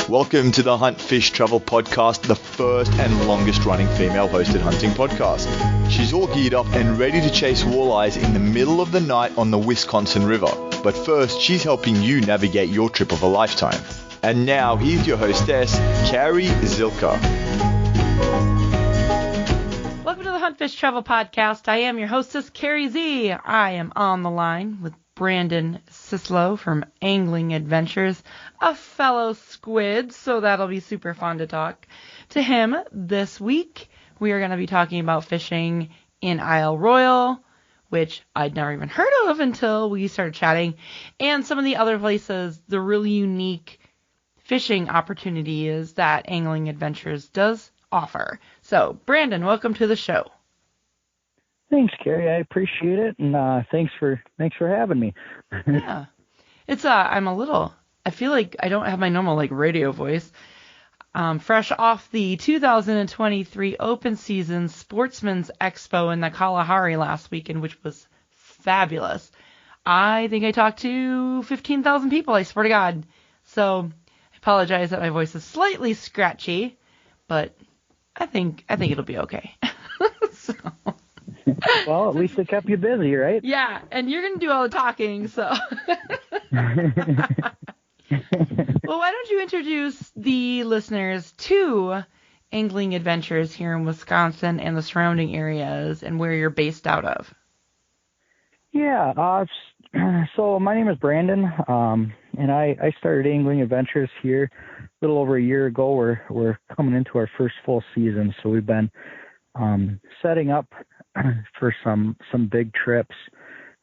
Welcome to the Hunt Fish Travel podcast, the first and longest running female hosted hunting podcast. She's all geared up and ready to chase walleyes in the middle of the night on the Wisconsin River. But first, she's helping you navigate your trip of a lifetime. And now, here's your hostess, Carrie Zilka. Welcome to the Hunt Fish Travel podcast. I am your hostess, Carrie Z. I am on the line with Brandon Sislo from Angling Adventures, a fellow squid, so that'll be super fun to talk to him this week. We are going to be talking about fishing in Isle Royale, which I'd never even heard of until we started chatting, and some of the other places, the really unique fishing opportunities that Angling Adventures does offer. So, Brandon, welcome to the show. Thanks, Carrie. I appreciate it, and thanks for having me. Yeah, it's I feel like I don't have my normal radio voice. Fresh off the 2023 Open Season Sportsman's Expo in the Kalahari last weekend, which was fabulous. I think I talked to 15,000 people. I swear to God. So I apologize that my voice is slightly scratchy, but I think it'll be okay. So. Well, at least it kept you busy, right? Yeah, and you're going to do all the talking, so. Well, why don't you introduce the listeners to Angling Adventures here in Wisconsin and the surrounding areas and where you're based out of? Yeah, so my name is Brandon, and I started Angling Adventures here a little over a year ago. We're coming into our first full season, so we've been setting up for some big trips.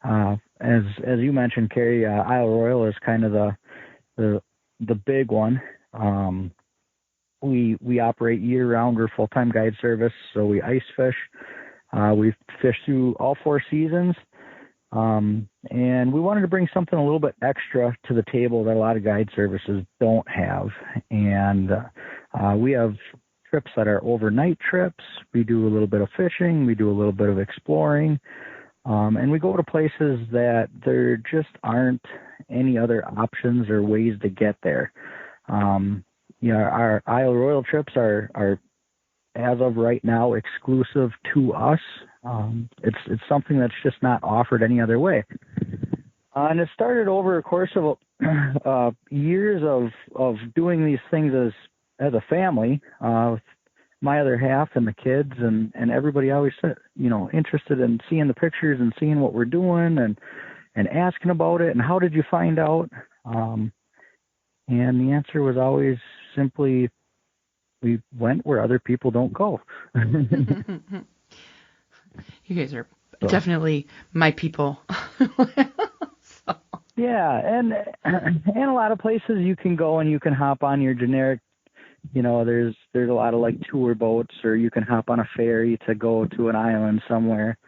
As you mentioned, Carrie, Isle Royale is kind of the big one. We operate year round. We're full-time guide service, so we ice fish. We fish through all 4 seasons. And we wanted to bring something a little bit extra to the table that a lot of guide services don't have. And we have trips that are overnight trips. We do a little bit of fishing. We do a little bit of exploring. And we go to places that there just aren't any other options or ways to get there. Our Isle Royale trips are as of right now exclusive to us. It's something that's just not offered any other way. And it started over a course of years of doing these things as a family, with my other half and the kids and everybody always, interested in seeing the pictures and seeing what we're doing and asking about it and how did you find out? And the answer was always simply, we went where other people don't go. You guys are definitely my people. So. Yeah, and a lot of places you can go and you can hop on your generic, there's a lot of tour boats, or you can hop on a ferry to go to an island somewhere.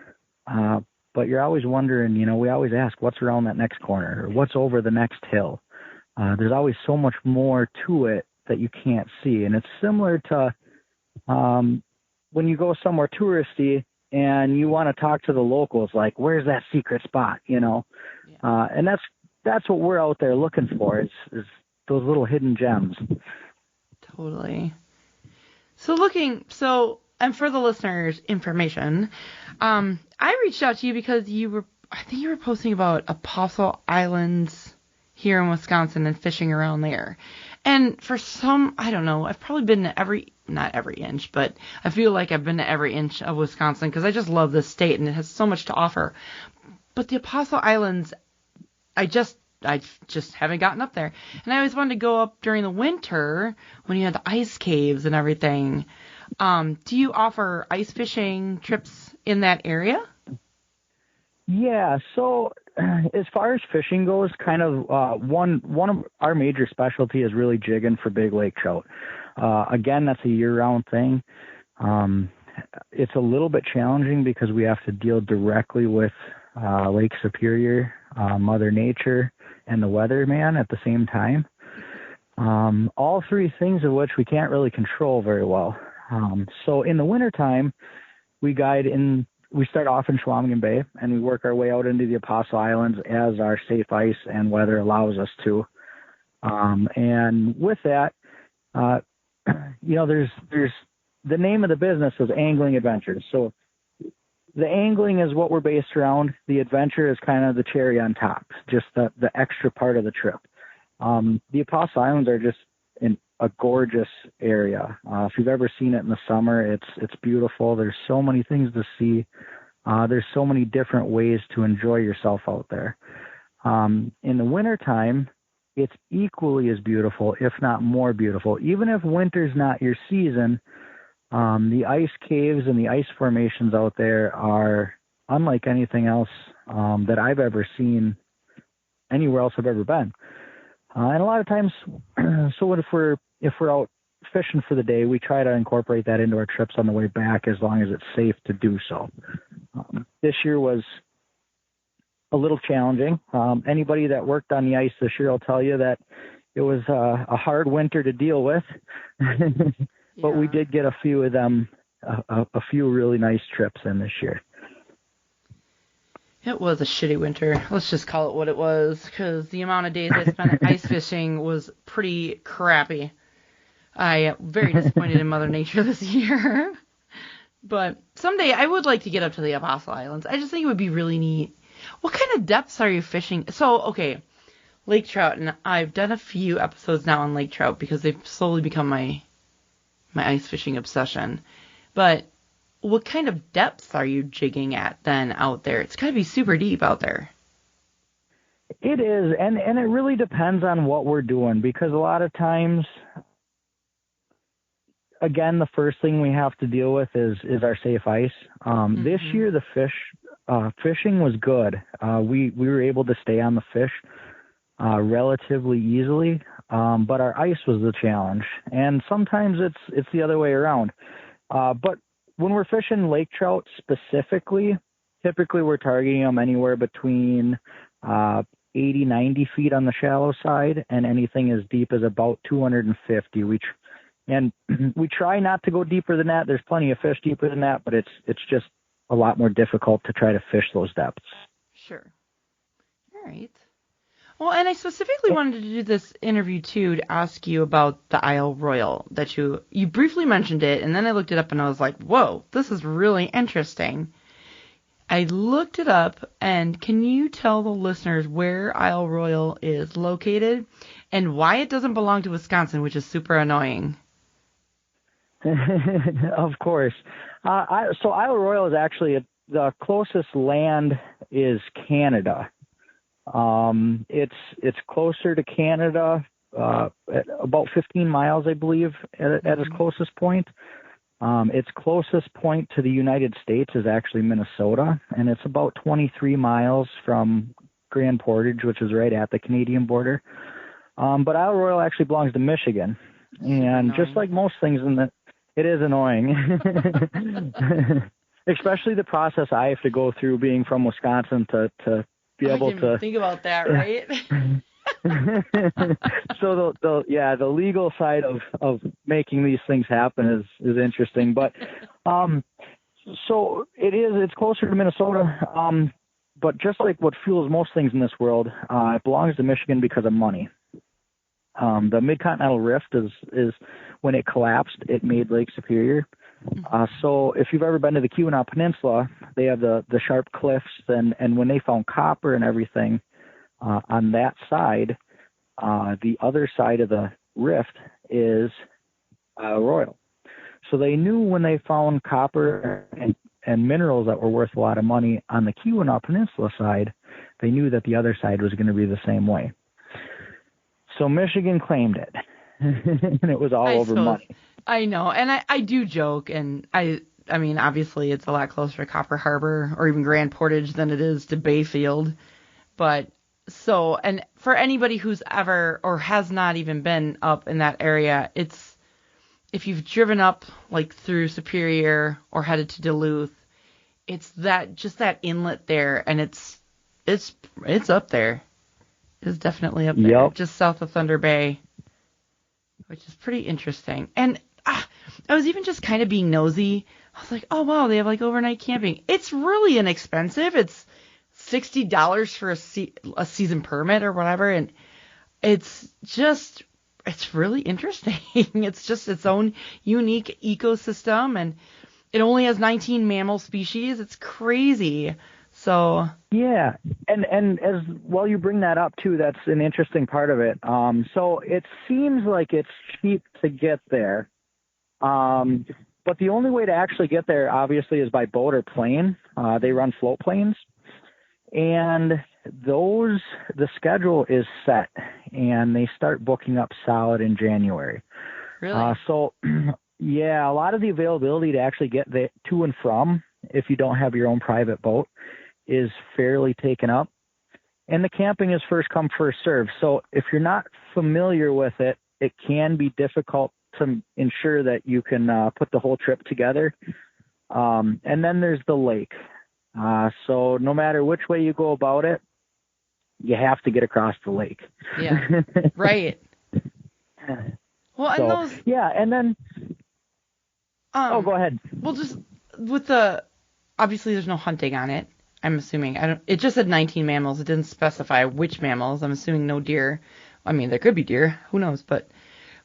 But you're always wondering, we always ask what's around that next corner or what's over the next hill. There's always so much more to it that you can't see. And it's similar to when you go somewhere touristy and you want to talk to the locals, like, where's that secret spot, Yeah. And that's what we're out there looking for is those little hidden gems. Totally. And for the listeners' information, I reached out to you because I think you were posting about Apostle Islands here in Wisconsin and fishing around there. And for I don't know, I've probably been to not every inch, but I feel like I've been to every inch of Wisconsin because I just love this state and it has so much to offer. But the Apostle Islands, I just haven't gotten up there. And I always wanted to go up during the winter when you had the ice caves and everything. Do you offer ice fishing trips in that area? Yeah, so as far as fishing goes, kind of one of our major specialty is really jigging for big lake trout. Again, that's a year-round thing. It's a little bit challenging because we have to deal directly with Lake Superior, Mother Nature, and the weatherman at the same time. All 3 things of which we can't really control very well. So in the wintertime, we start off in Schwamigan Bay and we work our way out into the Apostle Islands as our safe ice and weather allows us to. And with that, there's the name of the business is Angling Adventures. So the angling is what we're based around. The adventure is kind of the cherry on top, just the extra part of the trip. The Apostle Islands are just in a gorgeous area. If you've ever seen it in the summer, it's beautiful. There's so many things to see. There's so many different ways to enjoy yourself out there. In the wintertime, it's equally as beautiful, if not more beautiful. Even if winter's not your season, the ice caves and the ice formations out there are unlike anything else that I've ever seen anywhere else I've ever been. And a lot of times, so if we're out fishing for the day, we try to incorporate that into our trips on the way back as long as it's safe to do so. This year was a little challenging. Anybody that worked on the ice this year will tell you that it was a hard winter to deal with. But we did get a few of them, a few really nice trips in this year. It was a shitty winter. Let's just call it what it was, because the amount of days I spent ice fishing was pretty crappy. I am very disappointed in Mother Nature this year. But someday I would like to get up to the Apostle Islands. I just think it would be really neat. What kind of depths are you fishing? So, okay, lake trout, and I've done a few episodes now on lake trout because they've slowly become my ice fishing obsession. But what kind of depths are you jigging at then out there? It's got to be super deep out there. It is, and it really depends on what we're doing, because a lot of times, again, the first thing we have to deal with is our safe ice. This year, the fishing was good. We were able to stay on the fish relatively easily, but our ice was the challenge. And sometimes it's the other way around. But when we're fishing lake trout specifically, typically we're targeting them anywhere between 80, 90 feet on the shallow side, and anything as deep as about 250. We try not to go deeper than that. There's plenty of fish deeper than that, but it's just a lot more difficult to try to fish those depths. Sure. All right. Well, and I specifically wanted to do this interview, too, to ask you about the Isle Royale, that you briefly mentioned it, and then I looked it up and I was like, whoa, this is really interesting. I looked it up, and can you tell the listeners where Isle Royale is located and why it doesn't belong to Wisconsin, which is super annoying? Of course. So Isle Royale is actually the closest land is Canada. It's closer to Canada, at about 15 miles, I believe, at its closest point. Its closest point to the United States is actually Minnesota, and it's about 23 miles from Grand Portage, which is right at the Canadian border. But Isle Royale actually belongs to Michigan, and just like most things it is annoying. Especially the process I have to go through being from Wisconsin to be able to think about that, right? So the legal side of making these things happen is interesting, but so it's closer to Minnesota, but just like what fuels most things in this world, it belongs to Michigan because of money. The Mid-Continental Rift is when it collapsed, it made Lake Superior. So if you've ever been to the Keweenaw Peninsula, they have the sharp cliffs, and when they found copper and everything on that side, the other side of the rift is Royal. So they knew when they found copper and minerals that were worth a lot of money on the Keweenaw Peninsula side, they knew that the other side was going to be the same way. So Michigan claimed it, and it was all over money. I know, and I do joke, and I mean, obviously it's a lot closer to Copper Harbor or even Grand Portage than it is to Bayfield, but so, and for anybody who's ever or has not even been up in that area, if you've driven up like through Superior or headed to Duluth, it's that inlet there, and it's up there. It's definitely up there, just south of Thunder Bay, which is pretty interesting. And I was even just kind of being nosy. I was like, oh, wow, they have like overnight camping. It's really inexpensive. It's $60 for a season permit or whatever. And it's just it's really interesting. It's just its own unique ecosystem, and it only has 19 mammal species. It's crazy. So yeah, and as well, you bring that up too. That's an interesting part of it. So it seems like it's cheap to get there, but the only way to actually get there, obviously, is by boat or plane. They run float planes, and the schedule is set, and they start booking up solid in January. really, So yeah, a lot of the availability to actually get to and from, if you don't have your own private boat, is fairly taken up. And the camping is first come, first serve. So if you're not familiar with it, it can be difficult to ensure that you can put the whole trip together. And then there's the lake. So no matter which way you go about it, you have to get across the lake. yeah, right. Well, and So, those, yeah, and then go ahead. well, just with obviously there's no hunting on it. I'm assuming. It just said 19 mammals. It didn't specify which mammals. I'm assuming no deer. I mean, there could be deer. Who knows? But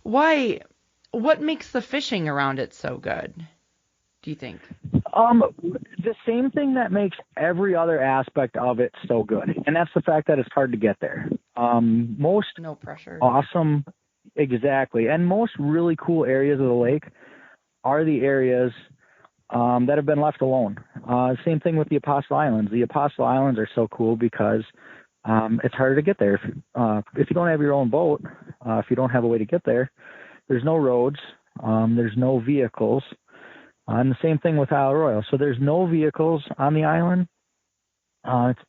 why? What makes the fishing around it so good, do you think? The same thing that makes every other aspect of it so good, and that's the fact that it's hard to get there. Most No pressure. awesome, exactly, and most really cool areas of the lake are the areas that have been left alone. Same thing with the Apostle Islands. The Apostle Islands are so cool because it's harder to get there. If you don't have your own boat, if you don't have a way to get there, there's no roads, there's no vehicles, and the same thing with Isle Royale. So there's no vehicles on the island.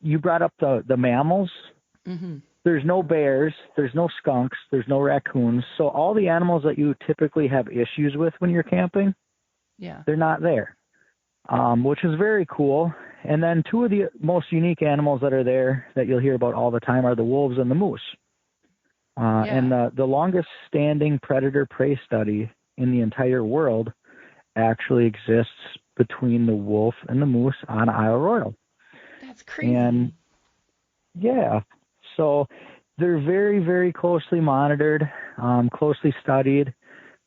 You brought up the mammals. Mm-hmm. There's no bears, there's no skunks, there's no raccoons. So all the animals that you typically have issues with when you're camping, Yeah. they're not there, which is very cool. And then two of the most unique animals that are there that you'll hear about all the time are the wolves and the moose. And the longest standing predator-prey study in the entire world actually exists between the wolf and the moose on Isle Royale. That's crazy. And yeah, so they're very, very closely monitored, closely studied,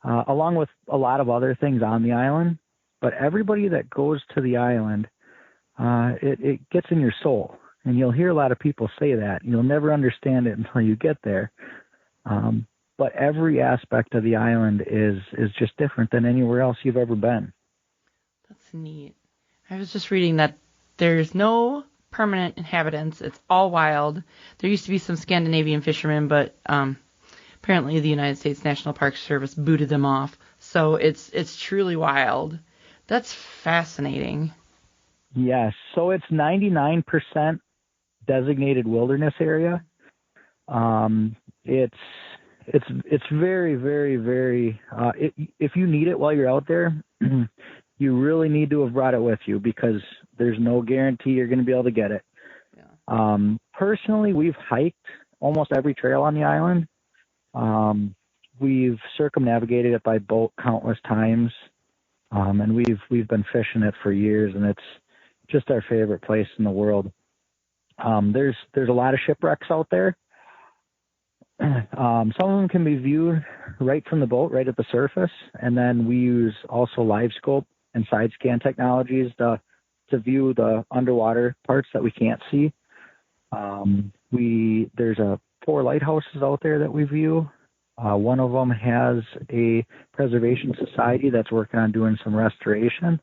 along with a lot of other things on the island. But everybody that goes to the island, it gets in your soul. And you'll hear a lot of people say that. You'll never understand it until you get there. But every aspect of the island is just different than anywhere else you've ever been. That's neat. I was just reading that there's no permanent inhabitants. It's all wild. There used to be some Scandinavian fishermen, but apparently the United States National Park Service booted them off. So it's truly wild. That's fascinating. Yes. So it's 99% designated wilderness area. It's very, very, very, if you need it while you're out there, you really need to have brought it with you because there's no guarantee you're going to be able to get it. Yeah. Personally, we've hiked almost every trail on the island. We've circumnavigated it by boat countless times. And we've been fishing it for years, and it's just our favorite place in the world. There's a lot of shipwrecks out there. Some of them can be viewed right from the boat, right at the surface, and then we use also live scope and side scan technologies to view the underwater parts that we can't see. There's 4 lighthouses out there that we view. One of them has a preservation society that's working on doing some restoration.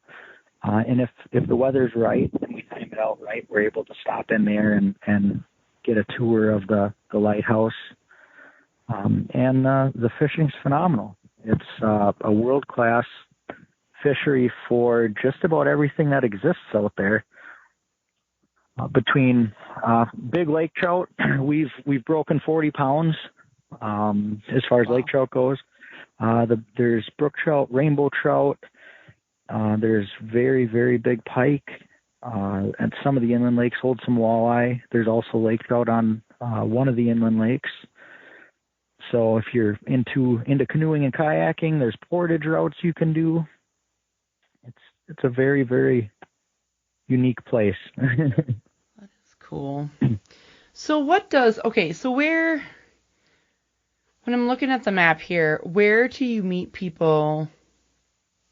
And if the weather's right and we time it out right, we're able to stop in there and get a tour of the lighthouse. And the fishing's phenomenal. It's a world-class fishery for just about everything that exists out there. Between big lake trout, we've broken 40 pounds as far as lake trout goes. There's brook trout, rainbow trout. There's very, very big pike. And some of the inland lakes hold some walleye. There's also lake trout on one of the inland lakes. So if you're into canoeing and kayaking, there's portage routes you can do. It's a very, very unique place. That is cool. So When I'm looking at the map here, where do you meet people?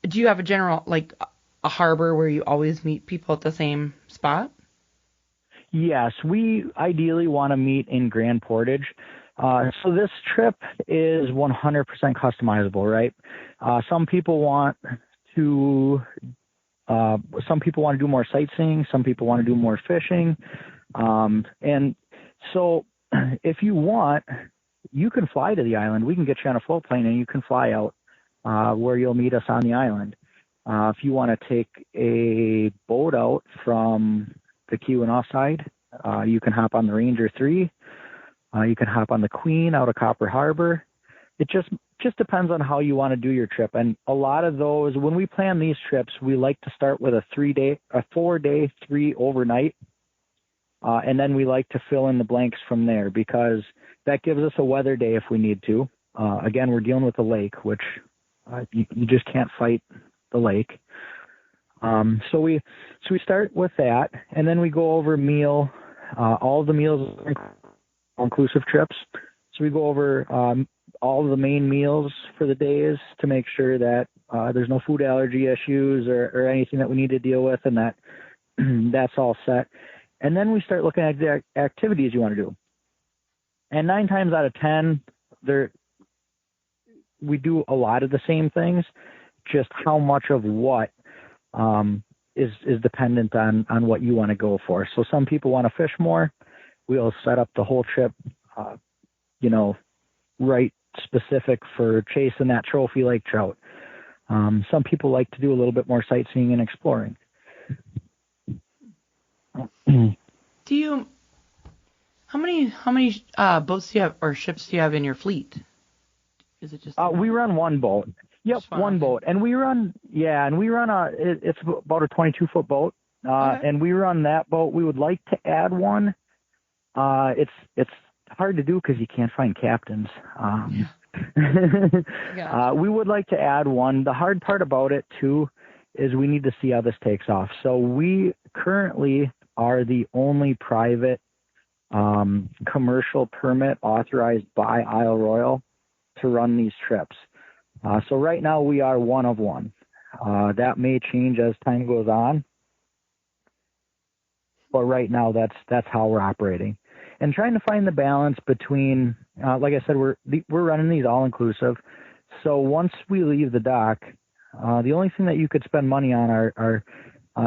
Do you have a general, like a harbor where you always meet people at the same spot? Yes, we ideally want to meet in Grand Portage. So this trip is 100% customizable, right? Some people want to do more sightseeing. Some people want to do more fishing. And so if you want, you can fly to the island. We can get you on a float plane and you can fly out where you'll meet us on the island. If you want to take a boat out from the Keweenaw side, you can hop on the Ranger 3. You can hop on the Queen out of Copper Harbor. It just depends on how you want to do your trip. And a lot of those, when we plan these trips, we like to start with a 4-day, 3 overnight. And then we like to fill in the blanks from there because that gives us a weather day if we need to. Again, we're dealing with a lake, which you just can't fight the lake. So we start with that, and then we go over meal. All of the meals are inclusive trips. So we go over all of the main meals for the days to make sure that there's no food allergy issues or anything that we need to deal with, and that that's all set. And then we start looking at the activities you want to do. And 9 times out of 10, we do a lot of the same things. Just how much of what is dependent on what you want to go for. So some people want to fish more. We'll set up the whole trip, right specific for chasing that trophy lake trout. Some people like to do a little bit more sightseeing and exploring. How many boats do you have or ships do you have in your fleet? Is it just we run one boat. Yep, one boat, and we run it's about a 22-foot boat, okay. And we run that boat. We would like to add one. It's hard to do because you can't find captains. Gotcha. We would like to add one. The hard part about it too is we need to see how this takes off. So we currently are the only private commercial permit authorized by Isle Royale to run these trips. So right now we are one of one. That may change as time goes on, but right now that's how we're operating, and trying to find the balance between, like I said, we're running these all inclusive. So once we leave the dock, the only thing that you could spend money on are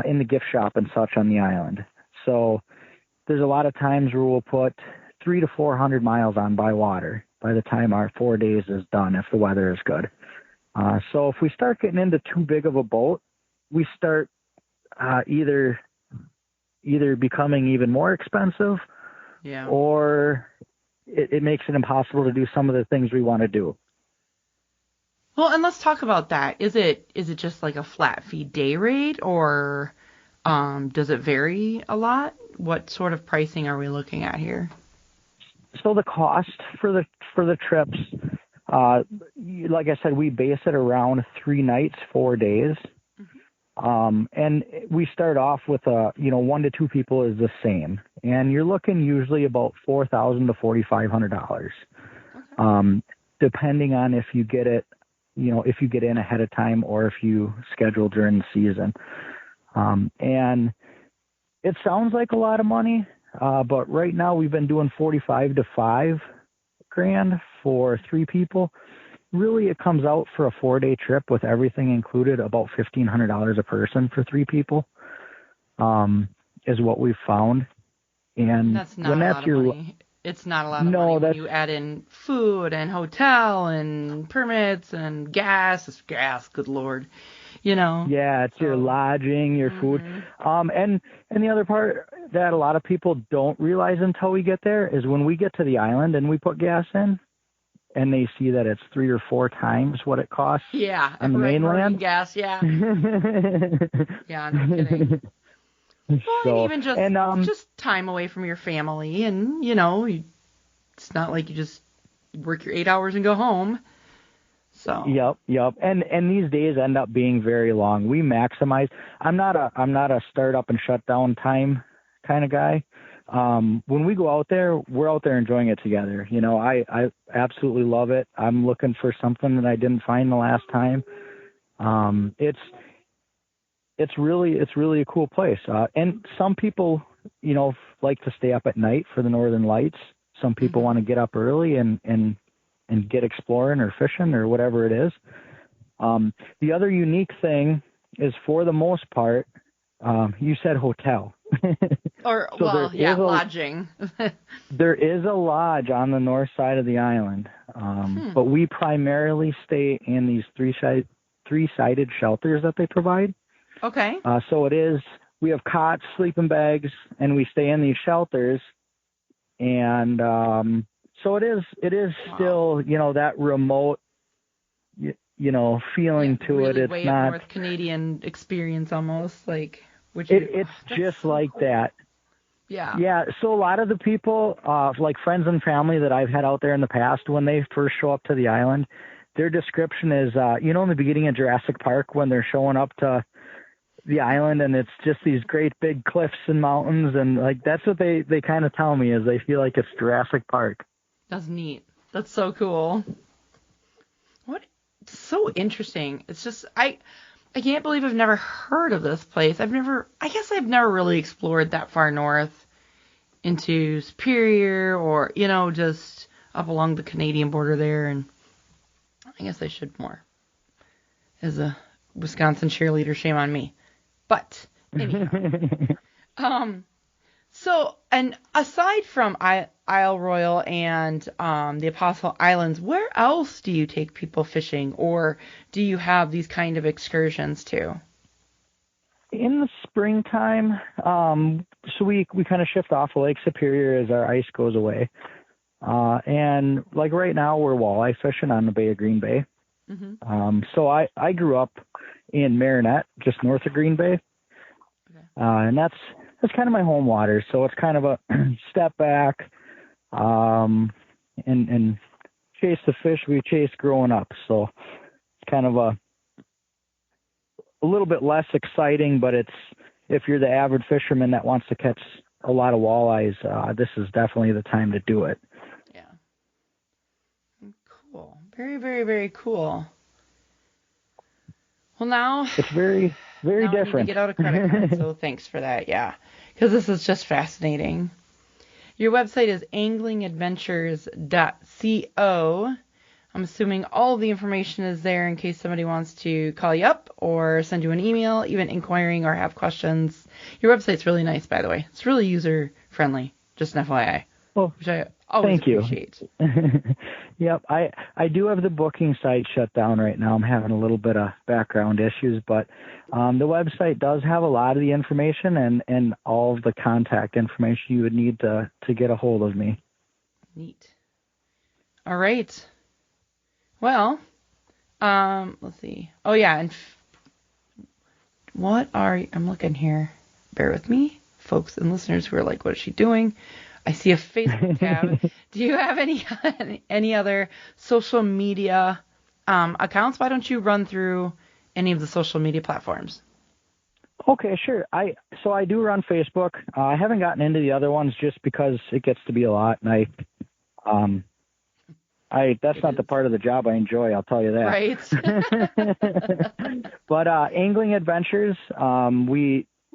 in the gift shop and such on the island. So there's a lot of times where we'll put 300 to 400 miles on by water by the time our 4 days is done, if the weather is good. So if we start getting into too big of a boat, we start either becoming even more expensive, or it makes it impossible to do some of the things we want to do. Well, and let's talk about that. Is it just like a flat fee day rate, or does it vary a lot? What sort of pricing are we looking at here? So the cost for the trips, like I said, we base it around 3 nights, 4 days. And we start off with 1 to 2 people is the same, and you're looking usually about $4,000 to $4,500, depending on if you get it, if you get in ahead of time or if you schedule during the season. And it sounds like a lot of money, but right now we've been doing $45,000 to $5,000 for 3 people. Really, it comes out for a 4-day trip with everything included about $1,500 a person for 3 people, is what we've found. And that's not a lot of money. It's not a lot of money when you add in food and hotel and permits and gas. Good Lord, Yeah, it's your lodging, your food. And the other part that a lot of people don't realize until we get there is when we get to the island and we put gas in, and they see that it's 3 or 4 times what it costs on the mainland. Gas, yeah. Yeah, no kidding. Well, and even just time away from your family, and it's not like you just work your 8 hours and go home. So. Yep. And these days end up being very long. We maximize. I'm not a start up and shut down time kind of guy. when we go out there, we're out there enjoying it together. You know, I absolutely love it. I'm looking for something that I didn't find the last time. It's really a cool place. And some people, you know, like to stay up at night for the northern lights. Some people want to get up early and get exploring or fishing or whatever it is. The other unique thing is, for the most part, you said hotel. Or, so well, yeah, lodging. There is a lodge on the north side of the island, but we primarily stay in these three-sided shelters that they provide. Okay. So we have cots, sleeping bags, and we stay in these shelters. And so it is still, you know, that remote, you know, feeling to really it. It's way not up North Canadian experience almost, like, which it's just so like cool. That. Yeah. Yeah. So a lot of the people, like friends and family that I've had out there in the past, when they first show up to the island, their description is, you know, in the beginning of Jurassic Park when they're showing up to the island and it's just these great big cliffs and mountains, and like that's what they kind of tell me, is they feel like it's Jurassic Park. That's neat. That's so cool. So interesting. It's just I can't believe I've never heard of this place. I guess I've never really explored that far north into Superior, or, you know, just up along the Canadian border there, and I guess I should more. As a Wisconsin cheerleader, shame on me. But anyhow, so, and aside from Isle Royale and the Apostle Islands, where else do you take people fishing, or do you have these kind of excursions too? In the springtime, so we kind of shift off of Lake Superior as our ice goes away. And like right now, we're walleye fishing on the Bay of Green Bay. So I grew up in Marinette, just north of Green Bay. Okay. And that's kind of my home water. So it's kind of a step back, and chase the fish we chased growing up. So it's kind of a little bit less exciting, but if you're the avid fisherman that wants to catch a lot of walleyes, this is definitely the time to do it. Yeah. Cool. Very, very, very cool. Well, now it's very, very different. I need to get out a credit card, so thanks for that. Yeah, because this is just fascinating. Your website is anglingadventures.co. I'm assuming all the information is there in case somebody wants to call you up or send you an email, even inquiring or have questions. Your website's really nice, by the way. It's really user friendly. Just an FYI. Well, which I always appreciate. Yep, I do have the booking site shut down right now. I'm having a little bit of background issues, but the website does have a lot of the information and all of the contact information you would need to get a hold of me. Neat. All right. Well, let's see. Oh yeah, and I'm looking here. Bear with me, folks and listeners who are like, what is she doing? I see a Facebook tab. Do you have any other social media accounts? Why don't you run through any of the social media platforms? Okay, sure. I do run Facebook. I haven't gotten into the other ones just because it gets to be a lot, and that's not the part of the job I enjoy, I'll tell you that. Right. But Angling Adventures, I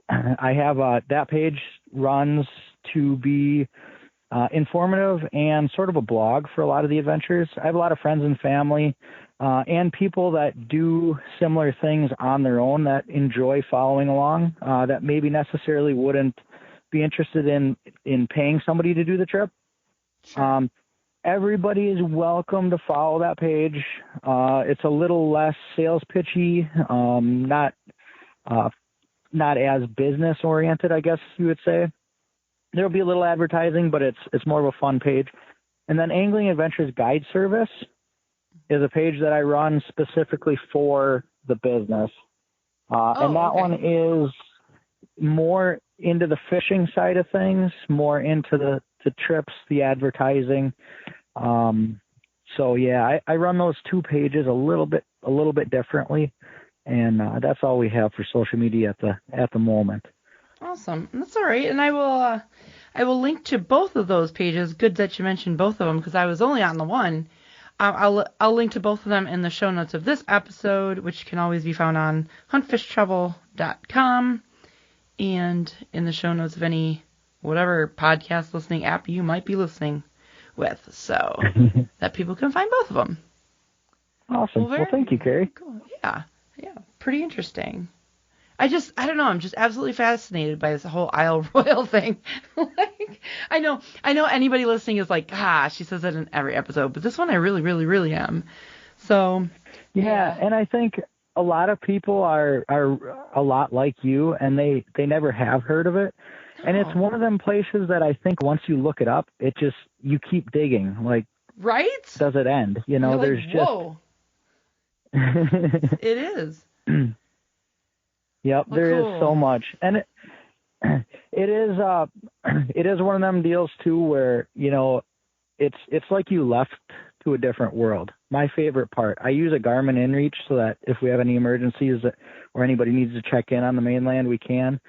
have that page runs to be informative and sort of a blog for a lot of the adventures. I have a lot of friends and family and people that do similar things on their own that enjoy following along, that maybe necessarily wouldn't be interested in paying somebody to do the trip. Sure. Everybody is welcome to follow that page. It's a little less sales pitchy, not as business oriented, I guess you would say. There'll be a little advertising, but it's more of a fun page. And then Angling Adventures Guide Service is a page that I run specifically for the business. And that one is more into the fishing side of things, more into the trips, the advertising. So yeah, I run those two pages a little bit differently, and that's all we have for social media at the moment. Awesome. That's all right. And I will link to both of those pages. Good that you mentioned both of them because I was only on the one. I'll link to both of them in the show notes of this episode, which can always be found on HuntFishTravel.com and in the show notes of any whatever podcast listening app you might be listening with, so that people can find both of them. Awesome. Well, thank you, Carrie. Cool. Yeah, pretty interesting. I don't know. I'm just absolutely fascinated by this whole Isle Royale thing. Like, I know anybody listening is like, she says it in every episode, but this one I really, really, really am. So. Yeah, and I think a lot of people are a lot like you, and they never have heard of it. No. And it's one of them places that I think once you look it up, it just, you keep digging. Like, right? Does it end? You know, You're there's like, just. Whoa. It is. Yep, there is so much, and it is one of them deals too where, you know, it's like you left to a different world. My favorite part, I use a Garmin InReach so that if we have any emergencies or anybody needs to check in on the mainland, we can.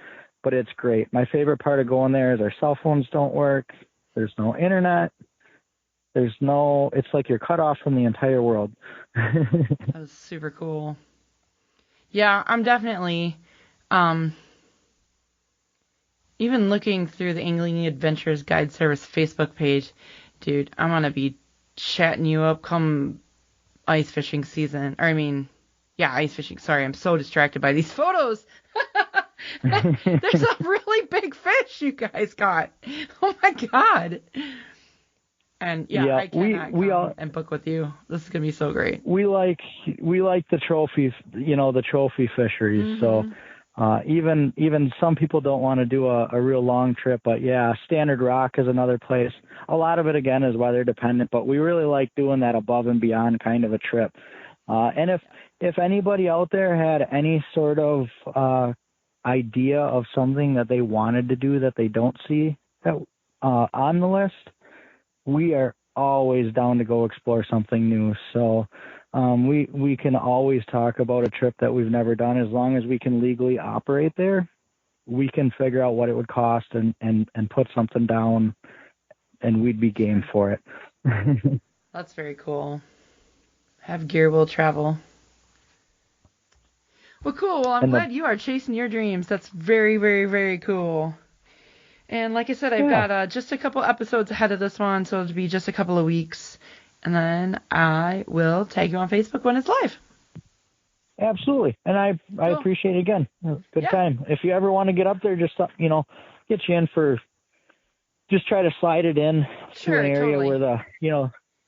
But it's great. My favorite part of going there is our cell phones don't work. There's no internet. It's like you're cut off from the entire world. That was super cool. Yeah, I'm definitely, even looking through the Angling Adventures Guide Service Facebook page, dude, I'm going to be chatting you up come ice fishing season. Ice fishing. Sorry, I'm so distracted by these photos. There's a really big fish you guys got. Oh, my God. And I cannot come and book with you. This is gonna be so great. We like the trophies, the trophy fisheries. Mm-hmm. So even some people don't want to do a real long trip, but Standard Rock is another place. A lot of it again is weather dependent, but we really like doing that above and beyond kind of a trip. And if anybody out there had any sort of idea of something that they wanted to do that they don't see that on the list, we are always down to go explore something new. So we can always talk about a trip that we've never done. As long as we can legally operate there, we can figure out what it would cost and put something down, and we'd be game for it. That's very cool. Have gear will travel. Well, cool. Well, I'm glad you are chasing your dreams. That's very, very, very cool. And like I said, I've got just a couple episodes ahead of this one, so it'll be just a couple of weeks. And then I will tag you on Facebook when it's live. Absolutely. And I appreciate it again. Good time. If you ever want to get up there, just, get you in for, just try to slide it in to an area where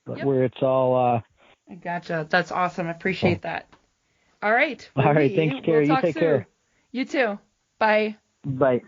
where it's all. I gotcha. That's awesome. I appreciate that. All right. All right. Thanks, Carrie. You take care. You too. Bye. Bye.